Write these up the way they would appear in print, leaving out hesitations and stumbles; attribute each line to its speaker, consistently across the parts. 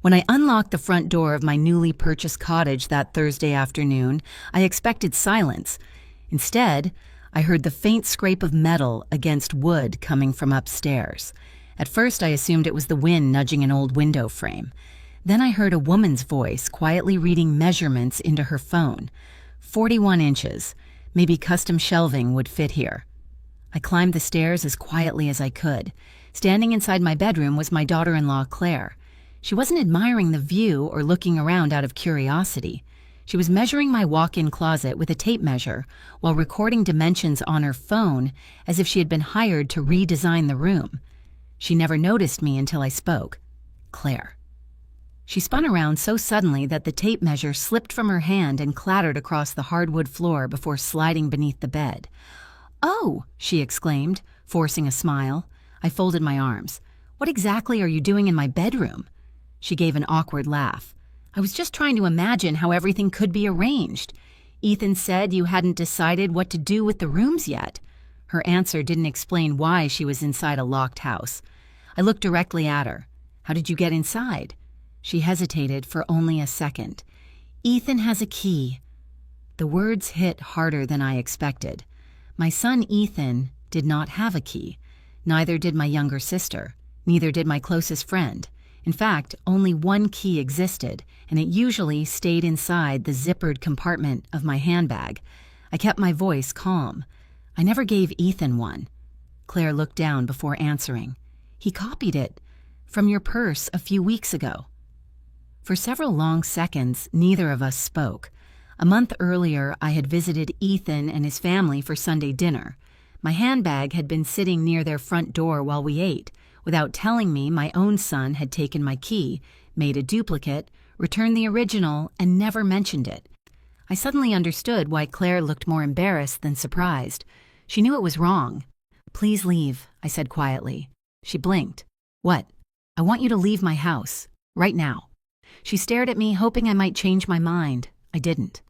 Speaker 1: When I unlocked the front door of my newly purchased cottage that Thursday afternoon, I expected silence. Instead, I heard the faint scrape of metal against wood coming from upstairs. At first, I assumed it was the wind nudging an old window frame. Then I heard a woman's voice quietly reading measurements into her phone. 41 inches. Maybe custom shelving would fit here. I climbed the stairs as quietly as I could. Standing inside my bedroom was my daughter-in-law, Claire. She wasn't admiring the view or looking around out of curiosity. She was measuring my walk-in closet with a tape measure while recording dimensions on her phone as if she had been hired to redesign the room. She never noticed me until I spoke. Claire. She spun around so suddenly that the tape measure slipped from her hand and clattered across the hardwood floor before sliding beneath the bed. "Oh!" she exclaimed, forcing a smile. I folded my arms. "What exactly are you doing in my bedroom?" She gave an awkward laugh. "I was just trying to imagine how everything could be arranged. Ethan said you hadn't decided what to do with the rooms yet." Her answer didn't explain why she was inside a locked house. I looked directly at her. "How did you get inside?" She hesitated for only a second. "Ethan has a key." The words hit harder than I expected. My son Ethan did not have a key. Neither did my younger sister. Neither did my closest friend. In fact, only one key existed, and it usually stayed inside the zippered compartment of my handbag. I kept my voice calm. "I never gave Ethan one." Claire looked down before answering. "He copied it from your purse a few weeks ago." For several long seconds, neither of us spoke. A month earlier, I had visited Ethan and his family for Sunday dinner. My handbag had been sitting near their front door while we ate. Without telling me, my own son had taken my key, made a duplicate, returned the original, and never mentioned it. I suddenly understood why Claire looked more embarrassed than surprised. She knew it was wrong. "Please leave," I said quietly. She blinked. "What?" "I want you to leave my house. Right now." She stared at me, hoping I might change my mind. I didn't.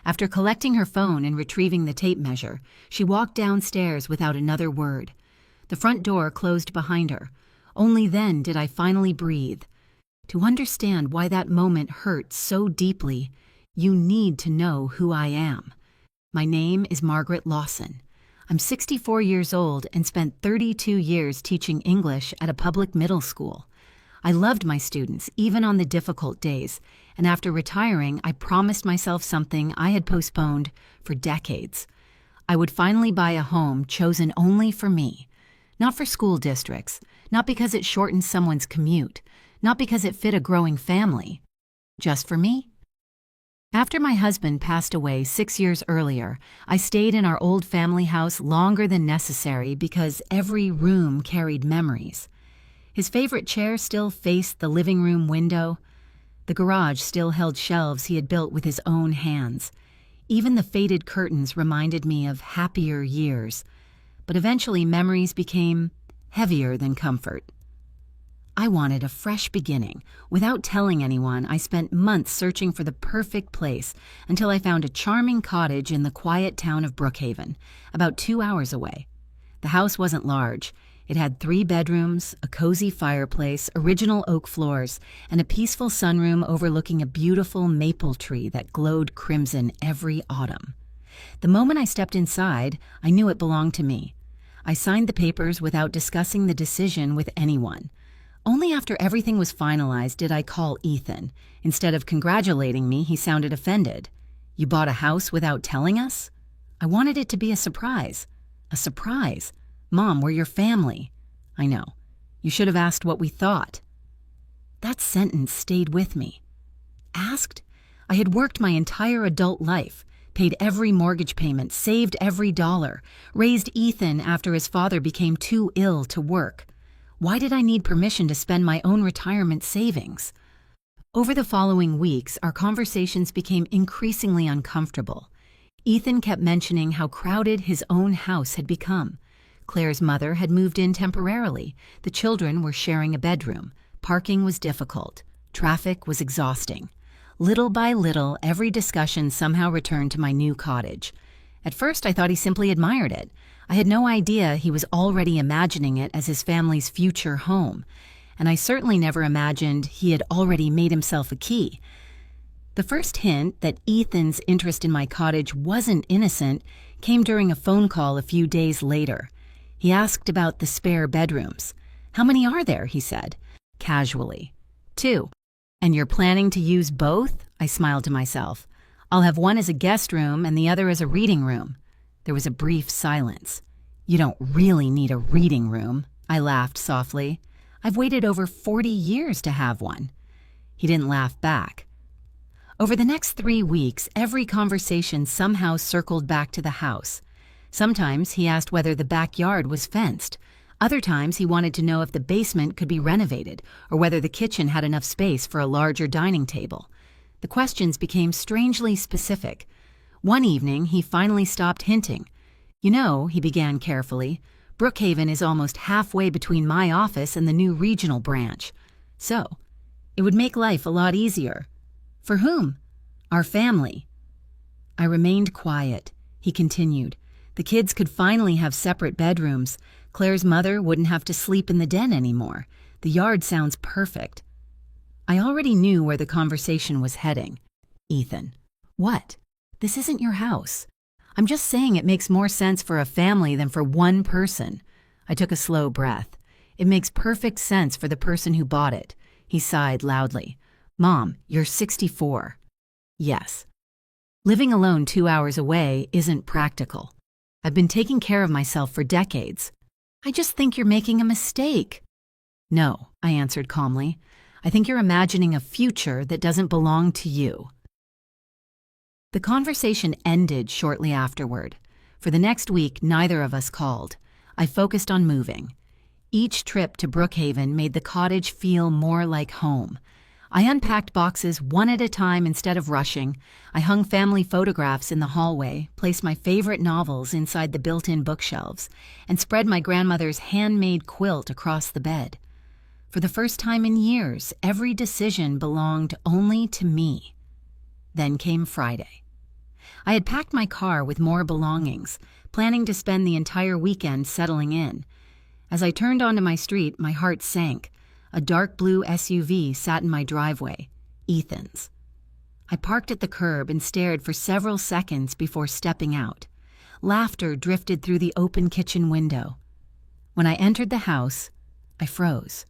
Speaker 1: After collecting her phone and retrieving the tape measure, she walked downstairs without another word. The front door closed behind her. Only then did I finally breathe. To understand why that moment hurt so deeply, you need to know who I am. My name is Margaret Lawson. I'm 64 years old and spent 32 years teaching English at a public middle school. I loved my students, even on the difficult days, and after retiring, I promised myself something I had postponed for decades. I would finally buy a home chosen only for me. Not for school districts, not because it shortened someone's commute, not because it fit a growing family. Just for me. After my husband passed away 6 years earlier, I stayed in our old family house longer than necessary because every room carried memories. His favorite chair still faced the living room window. The garage still held shelves he had built with his own hands. Even the faded curtains reminded me of happier years. But eventually memories became heavier than comfort. I wanted a fresh beginning. Without telling anyone, I spent months searching for the perfect place until I found a charming cottage in the quiet town of Brookhaven, about 2 hours away. The house wasn't large. It had 3 bedrooms, a cozy fireplace, original oak floors, and a peaceful sunroom overlooking a beautiful maple tree that glowed crimson every autumn. The moment I stepped inside, I knew it belonged to me. I signed the papers without discussing the decision with anyone. Only after everything was finalized did I call Ethan. Instead of congratulating me, he sounded offended. "You bought a house without telling us?" I wanted it to be a surprise. A surprise. "Mom, we're your family." "I know. You should have asked what we thought." That sentence stayed with me. Asked? I had worked my entire adult life, paid every mortgage payment, saved every dollar, raised Ethan after his father became too ill to work. Why did I need permission to spend my own retirement savings? Over the following weeks, our conversations became increasingly uncomfortable. Ethan kept mentioning how crowded his own house had become. Claire's mother had moved in temporarily. The children were sharing a bedroom. Parking was difficult. Traffic was exhausting. Little by little, every discussion somehow returned to my new cottage. At first, I thought he simply admired it. I had no idea he was already imagining it as his family's future home. and I certainly never imagined he had already made himself a key. The first hint that Ethan's interest in my cottage wasn't innocent came during a phone call a few days later. He asked about the spare bedrooms. "How many are there?" he said, casually. "2. "And you're planning to use both?" I smiled to myself. "I'll have one as a guest room and the other as a reading room." There was a brief silence. "You don't really need a reading room," I laughed softly. "I've waited over 40 years to have one." He didn't laugh back. Over the next 3 weeks, every conversation somehow circled back to the house. Sometimes he asked whether the backyard was fenced. Other times he wanted to know if the basement could be renovated or whether the kitchen had enough space for a larger dining table. The questions became strangely specific. One evening, he finally stopped hinting. "You know," he began carefully, "Brookhaven is almost halfway between my office and the new regional branch. So, it would make life a lot easier." "For whom?" "Our family." I remained quiet. He continued. "The kids could finally have separate bedrooms. Claire's mother wouldn't have to sleep in the den anymore. The yard sounds perfect." I already knew where the conversation was heading. "Ethan." "What? This isn't your house. I'm just saying it makes more sense for a family than for one person." I took a slow breath. "It makes perfect sense for the person who bought it." He sighed loudly. "Mom, you're 64. "Yes." "Living alone 2 hours away isn't practical. I've been taking care of myself for decades. I just think you're making a mistake." "No," I answered calmly. "I think you're imagining a future that doesn't belong to you." The conversation ended shortly afterward. For the next week, neither of us called. I focused on moving. Each trip to Brookhaven made the cottage feel more like home. I unpacked boxes one at a time instead of rushing. I hung family photographs in the hallway, placed my favorite novels inside the built-in bookshelves, and spread my grandmother's handmade quilt across the bed. For the first time in years, every decision belonged only to me. Then came Friday. I had packed my car with more belongings, planning to spend the entire weekend settling in. As I turned onto my street, my heart sank. A dark blue SUV sat in my driveway, Ethan's. I parked at the curb and stared for several seconds before stepping out. Laughter drifted through the open kitchen window. When I entered the house, I froze.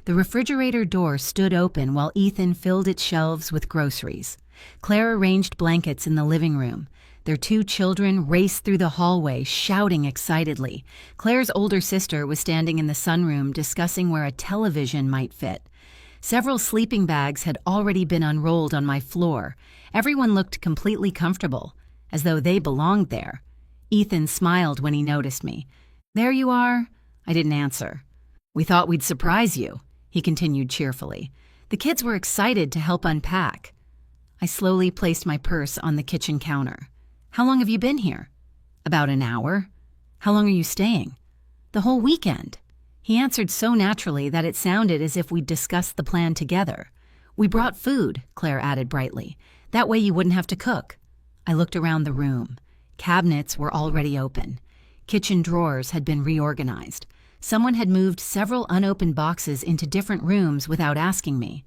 Speaker 1: The refrigerator door stood open while Ethan filled its shelves with groceries. Claire arranged blankets in the living room. Their 2 children raced through the hallway, shouting excitedly. Claire's older sister was standing in the sunroom discussing where a television might fit. Several sleeping bags had already been unrolled on my floor. Everyone looked completely comfortable, as though they belonged there. Ethan smiled when he noticed me. "There you are." I didn't answer. "We thought we'd surprise you," he continued cheerfully. The kids were excited to help unpack. I slowly placed my purse on the kitchen counter. "How long have you been here?" "About an hour." "How long are you staying?" "The whole weekend." He answered so naturally that it sounded as if we'd discussed the plan together. "We brought food," Claire added brightly. "That way you wouldn't have to cook." I looked around the room. Cabinets were already open. Kitchen drawers had been reorganized. Someone had moved several unopened boxes into different rooms without asking me.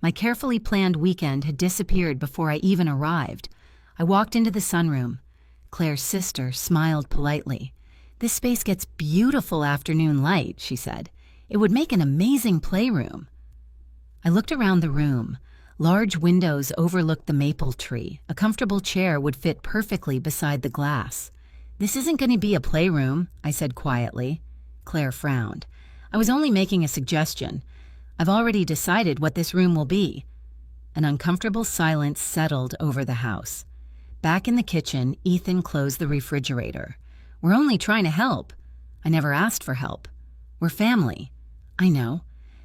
Speaker 1: My carefully planned weekend had disappeared before I even arrived. I walked into the sunroom. Claire's sister smiled politely. "This space gets beautiful afternoon light," she said. "It would make an amazing playroom." I looked around the room. Large windows overlooked the maple tree. A comfortable chair would fit perfectly beside the glass. "This isn't going to be a playroom," I said quietly. Claire frowned. "I was only making a suggestion. I've already decided what this room will be." An uncomfortable silence settled over the house. Back in the kitchen, Ethan closed the refrigerator. "We're only trying to help." "I never asked for help." "We're family." "I know."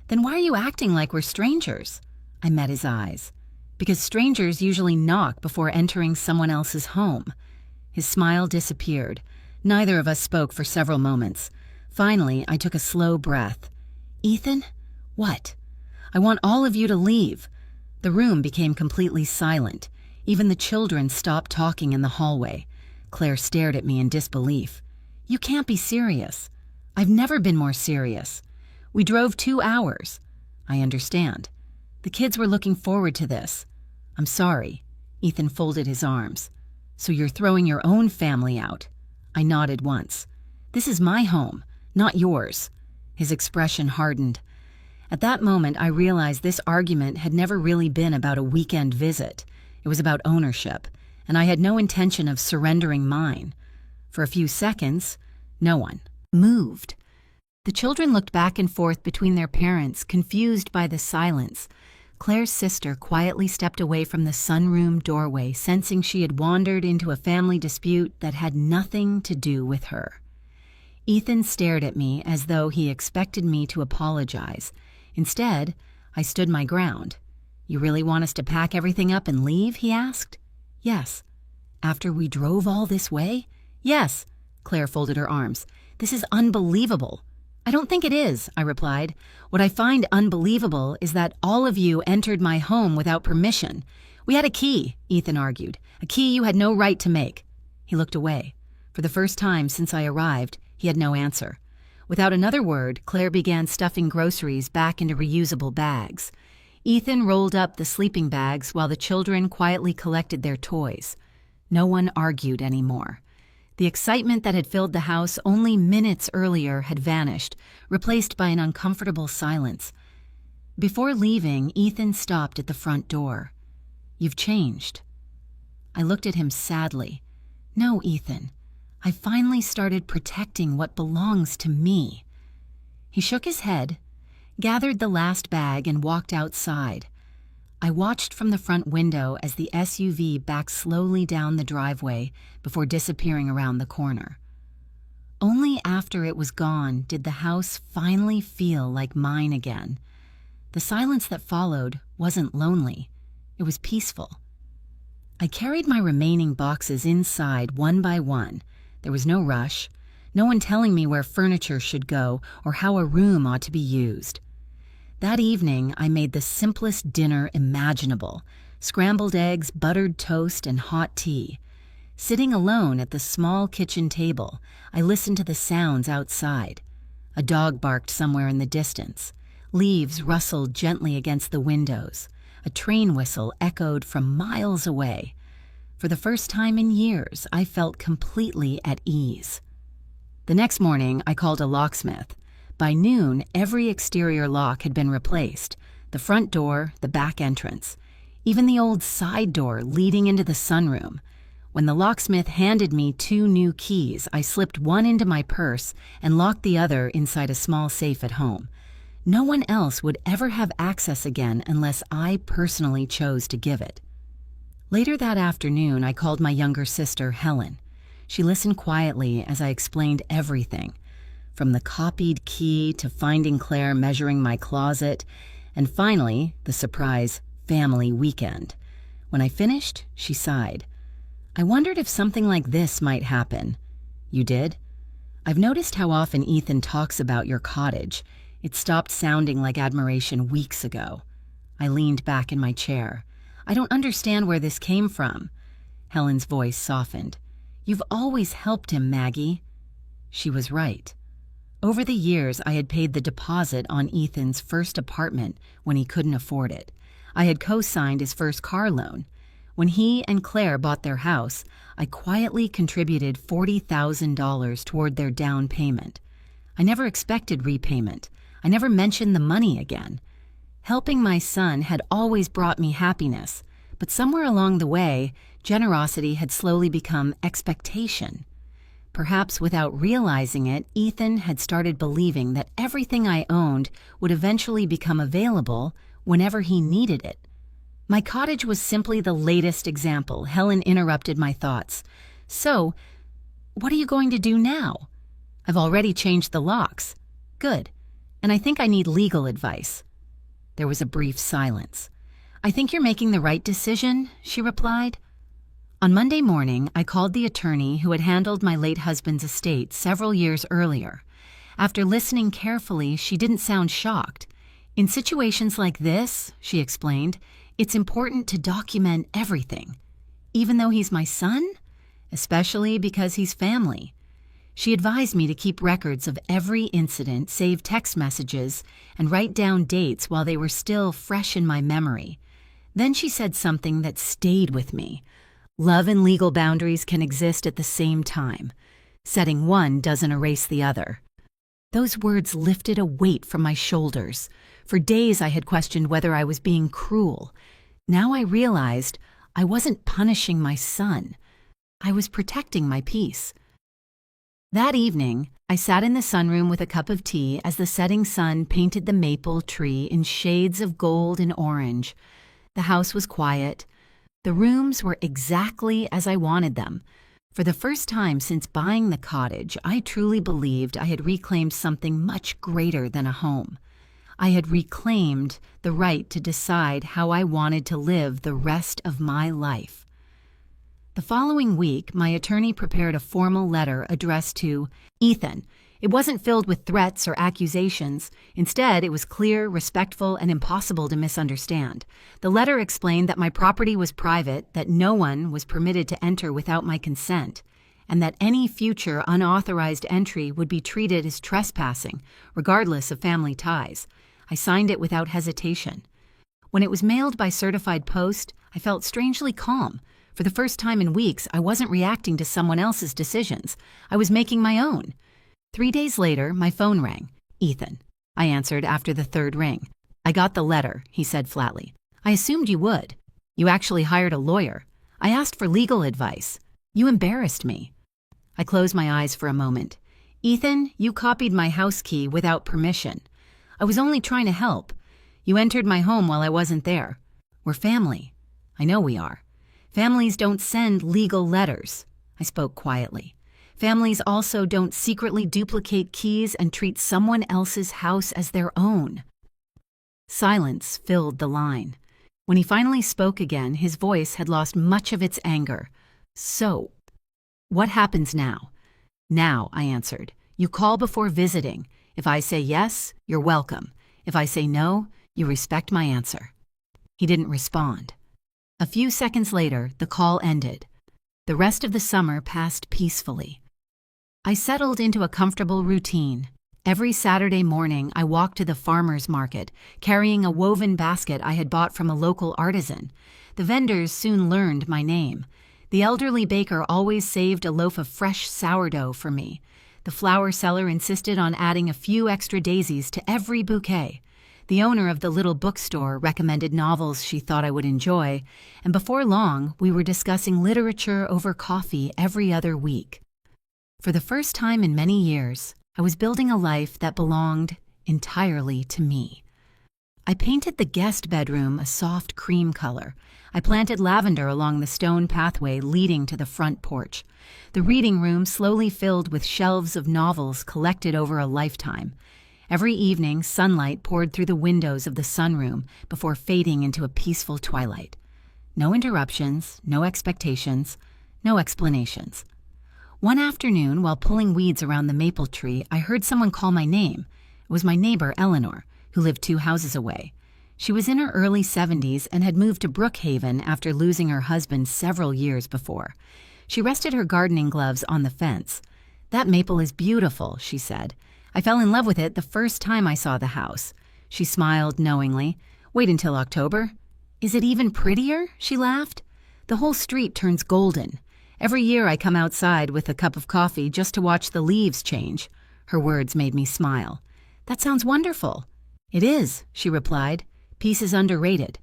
Speaker 1: "Then why are you acting like we're strangers?" I met his eyes. "Because strangers usually knock before entering someone else's home." His smile disappeared. Neither of us spoke for several moments. Finally, I took a slow breath. "Ethan?" "What?" "I want all of you to leave." The room became completely silent. Even the children stopped talking in the hallway. Claire stared at me in disbelief. "You can't be serious." "I've never been more serious." We drove 2 hours. I understand. The kids were looking forward to this. I'm sorry. Ethan folded his arms. So you're throwing your own family out? I nodded once. This is my home, not yours. His expression hardened. At that moment, I realized this argument had never really been about a weekend visit. It was about ownership, and I had no intention of surrendering mine. For a few seconds, no one moved. The children looked back and forth between their parents, confused by the silence. Claire's sister quietly stepped away from the sunroom doorway, sensing she had wandered into a family dispute that had nothing to do with her. Ethan stared at me as though he expected me to apologize. Instead, I stood my ground. You really want us to pack everything up and leave? He asked. Yes. After we drove all this way? Yes. Claire folded her arms. This is unbelievable. I don't think it is, I replied. What I find unbelievable is that all of you entered my home without permission. We had a key, Ethan argued. A key you had no right to make. He looked away. For the first time since I arrived, he had no answer. Without another word, Claire began stuffing groceries back into reusable bags. Ethan rolled up the sleeping bags while the children quietly collected their toys. No one argued anymore. The excitement that had filled the house only minutes earlier had vanished, replaced by an uncomfortable silence. Before leaving, Ethan stopped at the front door. You've changed. I looked at him sadly. No, Ethan. I finally started protecting what belongs to me. He shook his head, gathered the last bag, and walked outside. I watched from the front window as the SUV backed slowly down the driveway before disappearing around the corner. Only after it was gone did the house finally feel like mine again. The silence that followed wasn't lonely. It was peaceful. I carried my remaining boxes inside one by one. There was no rush, no one telling me where furniture should go or how a room ought to be used. That evening, I made the simplest dinner imaginable: scrambled eggs, buttered toast, and hot tea. Sitting alone at the small kitchen table, I listened to the sounds outside. A dog barked somewhere in the distance. Leaves rustled gently against the windows. A train whistle echoed from miles away. For the first time in years, I felt completely at ease. The next morning, I called a locksmith. By noon, every exterior lock had been replaced: the front door, the back entrance, even the old side door leading into the sunroom. When the locksmith handed me 2 new keys, I slipped one into my purse and locked the other inside a small safe at home. No one else would ever have access again unless I personally chose to give it. Later that afternoon, I called my younger sister, Helen. She listened quietly as I explained everything, from the copied key to finding Claire measuring my closet, and finally, the surprise family weekend. When I finished, she sighed. I wondered if something like this might happen. You did? I've noticed how often Ethan talks about your cottage. It stopped sounding like admiration weeks ago. I leaned back in my chair. I don't understand where this came from. Helen's voice softened. You've always helped him, Maggie. She was right. Over the years, I had paid the deposit on Ethan's first apartment when he couldn't afford it. I had co-signed his first car loan. When he and Claire bought their house, I quietly contributed $40,000 toward their down payment. I never expected repayment. I never mentioned the money again. Helping my son had always brought me happiness, but somewhere along the way, generosity had slowly become expectation. Perhaps without realizing it, Ethan had started believing that everything I owned would eventually become available whenever he needed it. My cottage was simply the latest example. Helen interrupted my thoughts. So, what are you going to do now? I've already changed the locks. Good. And I think I need legal advice. There was a brief silence. I think you're making the right decision, she replied. On Monday morning, I called the attorney who had handled my late husband's estate several years earlier. After listening carefully, she didn't sound shocked. In situations like this, she explained, it's important to document everything. Even though he's my son? Especially because he's family. She advised me to keep records of every incident, save text messages, and write down dates while they were still fresh in my memory. Then she said something that stayed with me. Love and legal boundaries can exist at the same time. Setting one doesn't erase the other. Those words lifted a weight from my shoulders. For days I had questioned whether I was being cruel. Now I realized I wasn't punishing my son. I was protecting my peace. That evening, I sat in the sunroom with a cup of tea as the setting sun painted the maple tree in shades of gold and orange. The house was quiet. The rooms were exactly as I wanted them. For the first time since buying the cottage, I truly believed I had reclaimed something much greater than a home. I had reclaimed the right to decide how I wanted to live the rest of my life. The following week, my attorney prepared a formal letter addressed to Ethan. It wasn't filled with threats or accusations. Instead, it was clear, respectful, and impossible to misunderstand. The letter explained that my property was private, that no one was permitted to enter without my consent, and that any future unauthorized entry would be treated as trespassing, regardless of family ties. I signed it without hesitation. When it was mailed by certified post, I felt strangely calm. For the first time in weeks, I wasn't reacting to someone else's decisions. I was making my own. 3 days later, my phone rang. Ethan. I answered after the third ring. I got the letter, he said flatly. I assumed you would. You actually hired a lawyer. I asked for legal advice. You embarrassed me. I closed my eyes for a moment. Ethan, you copied my house key without permission. I was only trying to help. You entered my home while I wasn't there. We're family. I know we are. Families don't send legal letters. I spoke quietly. Families also don't secretly duplicate keys and treat someone else's house as their own. Silence filled the line. When he finally spoke again, his voice had lost much of its anger. So, what happens now? Now, I answered. You call before visiting. If I say yes, you're welcome. If I say no, you respect my answer. He didn't respond. A few seconds later, the call ended. The rest of the summer passed peacefully. I settled into a comfortable routine. Every Saturday morning, I walked to the farmer's market, carrying a woven basket I had bought from a local artisan. The vendors soon learned my name. The elderly baker always saved a loaf of fresh sourdough for me. The flower seller insisted on adding a few extra daisies to every bouquet. The owner of the little bookstore recommended novels she thought I would enjoy, and before long, we were discussing literature over coffee every other week. For the first time in many years, I was building a life that belonged entirely to me. I painted the guest bedroom a soft cream color. I planted lavender along the stone pathway leading to the front porch. The reading room slowly filled with shelves of novels collected over a lifetime. Every evening, sunlight poured through the windows of the sunroom before fading into a peaceful twilight. No interruptions, no expectations, no explanations. One afternoon, while pulling weeds around the maple tree, I heard someone call my name. It was my neighbor, Eleanor, who lived 2 houses away. She was in her early 70s and had moved to Brookhaven after losing her husband several years before. She rested her gardening gloves on the fence. "That maple is beautiful," she said. "I fell in love with it the first time I saw the house." She smiled knowingly. "Wait until October." "Is it even prettier?" she laughed. "The whole street turns golden. Every year I come outside with a cup of coffee just to watch the leaves change." Her words made me smile. "That sounds wonderful." "It is," she replied. "Peace is underrated."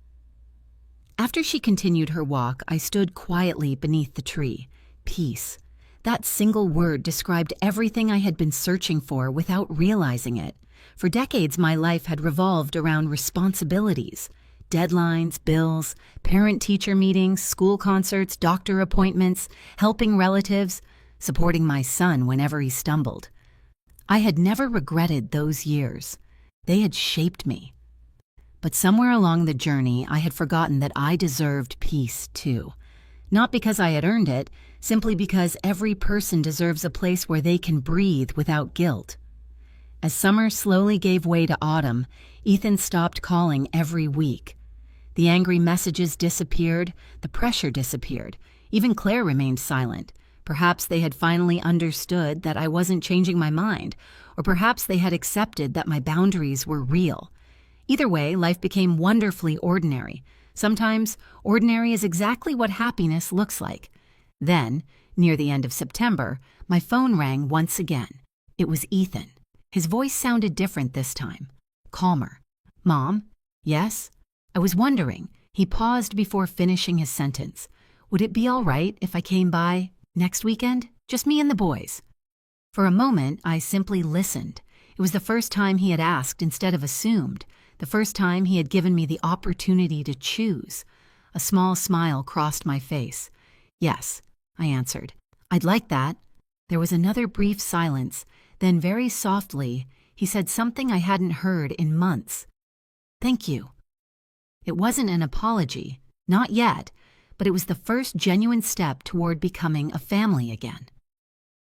Speaker 1: After she continued her walk, I stood quietly beneath the tree. Peace. That single word described everything I had been searching for without realizing it. For decades, my life had revolved around responsibilities. Deadlines, bills, parent-teacher meetings, school concerts, doctor appointments, helping relatives, supporting my son whenever he stumbled. I had never regretted those years. They had shaped me. But somewhere along the journey, I had forgotten that I deserved peace, too. Not because I had earned it, simply because every person deserves a place where they can breathe without guilt. As summer slowly gave way to autumn, Ethan stopped calling every week. The angry messages disappeared, the pressure disappeared. Even Claire remained silent. Perhaps they had finally understood that I wasn't changing my mind, or perhaps they had accepted that my boundaries were real. Either way, life became wonderfully ordinary. Sometimes, ordinary is exactly what happiness looks like. Then, near the end of September, my phone rang once again. It was Ethan. His voice sounded different this time, calmer. "Mom? Yes? I was wondering." He paused before finishing his sentence. "Would it be all right if I came by next weekend? Just me and the boys." For a moment, I simply listened. It was the first time he had asked instead of assumed, the first time he had given me the opportunity to choose. A small smile crossed my face. "Yes," I answered. "I'd like that." There was another brief silence. Then very softly, he said something I hadn't heard in months. "Thank you." It wasn't an apology, not yet, but it was the first genuine step toward becoming a family again.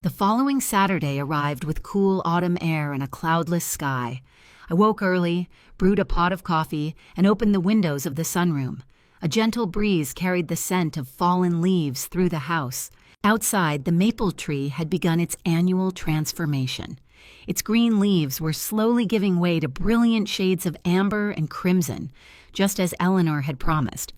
Speaker 1: The following Saturday arrived with cool autumn air and a cloudless sky. I woke early, brewed a pot of coffee, and opened the windows of the sunroom. A gentle breeze carried the scent of fallen leaves through the house. Outside, the maple tree had begun its annual transformation. Its green leaves were slowly giving way to brilliant shades of amber and crimson, just as Eleanor had promised.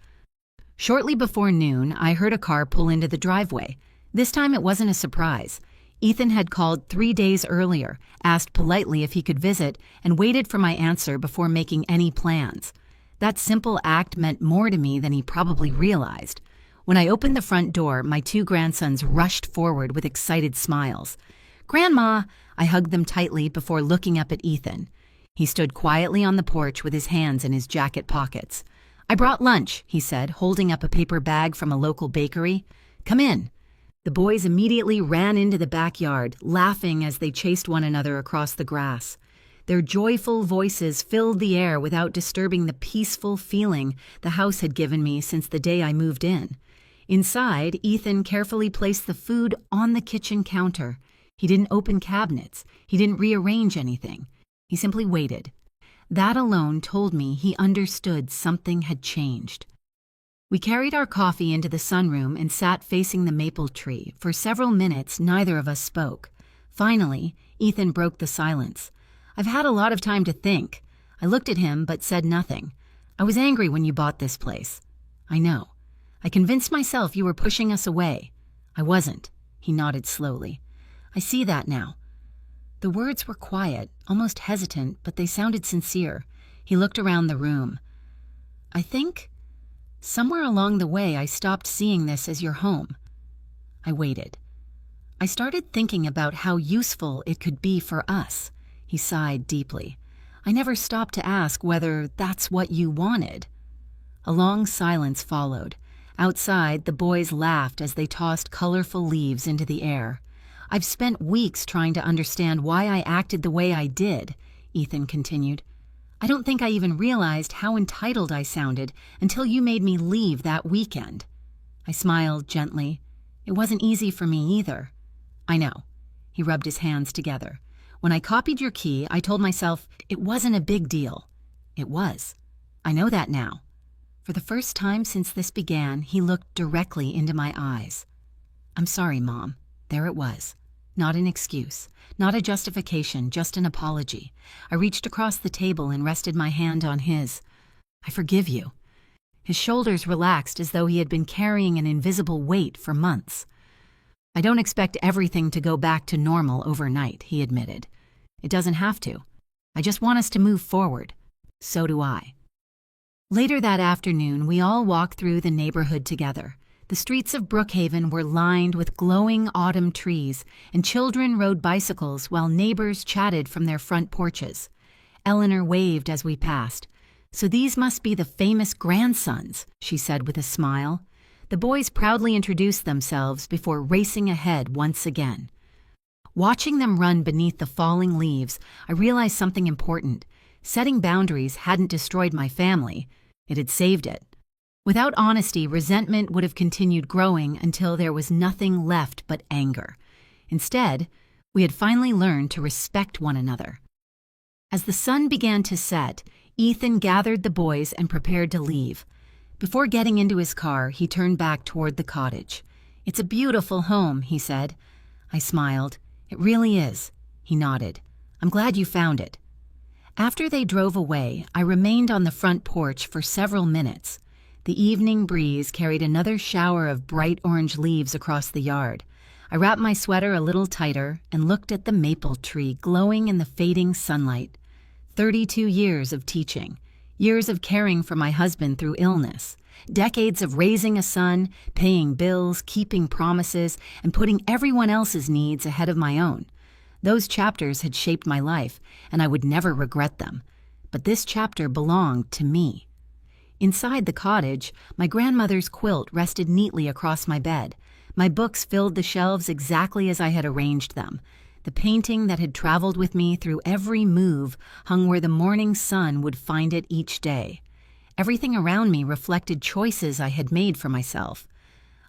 Speaker 1: Shortly before noon, I heard a car pull into the driveway. This time it wasn't a surprise. Ethan had called 3 days earlier, asked politely if he could visit, and waited for my answer before making any plans. That simple act meant more to me than he probably realized. When I opened the front door, my 2 grandsons rushed forward with excited smiles. "Grandma!" I hugged them tightly before looking up at Ethan. He stood quietly on the porch with his hands in his jacket pockets. "I brought lunch," he said, holding up a paper bag from a local bakery. "Come in." The boys immediately ran into the backyard, laughing as they chased one another across the grass. Their joyful voices filled the air without disturbing the peaceful feeling the house had given me since the day I moved in. Inside, Ethan carefully placed the food on the kitchen counter. He didn't open cabinets. He didn't rearrange anything. He simply waited. That alone told me he understood something had changed. We carried our coffee into the sunroom and sat facing the maple tree. For several minutes, neither of us spoke. Finally, Ethan broke the silence. "I've had a lot of time to think." I looked at him but said nothing. "I was angry when you bought this place." "I know. I convinced myself you were pushing us away." "I wasn't." He nodded slowly. "I see that now." The words were quiet, almost hesitant, but they sounded sincere. He looked around the room. "I think somewhere along the way I stopped seeing this as your home." I waited. "I started thinking about how useful it could be for us." He sighed deeply. "I never stopped to ask whether that's what you wanted." A long silence followed. Outside, the boys laughed as they tossed colorful leaves into the air. "I've spent weeks trying to understand why I acted the way I did," Ethan continued. "I don't think I even realized how entitled I sounded until you made me leave that weekend." I smiled gently. "It wasn't easy for me either." "I know." He rubbed his hands together. "When I copied your key, I told myself it wasn't a big deal." It was. I know that now. For the first time since this began, he looked directly into my eyes. "I'm sorry, Mom." There it was. Not an excuse, not a justification, just an apology. I reached across the table and rested my hand on his. "I forgive you." His shoulders relaxed as though he had been carrying an invisible weight for months. "I don't expect everything to go back to normal overnight," he admitted. "It doesn't have to. I just want us to move forward." So do I. Later that afternoon, we all walked through the neighborhood together. The streets of Brookhaven were lined with glowing autumn trees, and children rode bicycles while neighbors chatted from their front porches. Eleanor waved as we passed. "So these must be the famous grandsons," she said with a smile. The boys proudly introduced themselves before racing ahead once again. Watching them run beneath the falling leaves, I realized something important. Setting boundaries hadn't destroyed my family. It had saved it. Without honesty, resentment would have continued growing until there was nothing left but anger. Instead, we had finally learned to respect one another. As the sun began to set, Ethan gathered the boys and prepared to leave. Before getting into his car, he turned back toward the cottage. "It's a beautiful home," he said. I smiled. "It really is." He nodded. "I'm glad you found it." After they drove away, I remained on the front porch for several minutes. The evening breeze carried another shower of bright orange leaves across the yard. I wrapped my sweater a little tighter and looked at the maple tree glowing in the fading sunlight. 32 years of teaching, years of caring for my husband through illness, decades of raising a son, paying bills, keeping promises, and putting everyone else's needs ahead of my own. Those chapters had shaped my life, and I would never regret them. But this chapter belonged to me. Inside the cottage, my grandmother's quilt rested neatly across my bed. My books filled the shelves exactly as I had arranged them. The painting that had traveled with me through every move hung where the morning sun would find it each day. Everything around me reflected choices I had made for myself.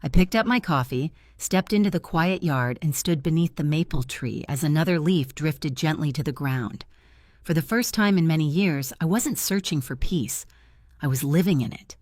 Speaker 1: I picked up my coffee, stepped into the quiet yard, and stood beneath the maple tree as another leaf drifted gently to the ground. For the first time in many years, I wasn't searching for peace. I was living in it.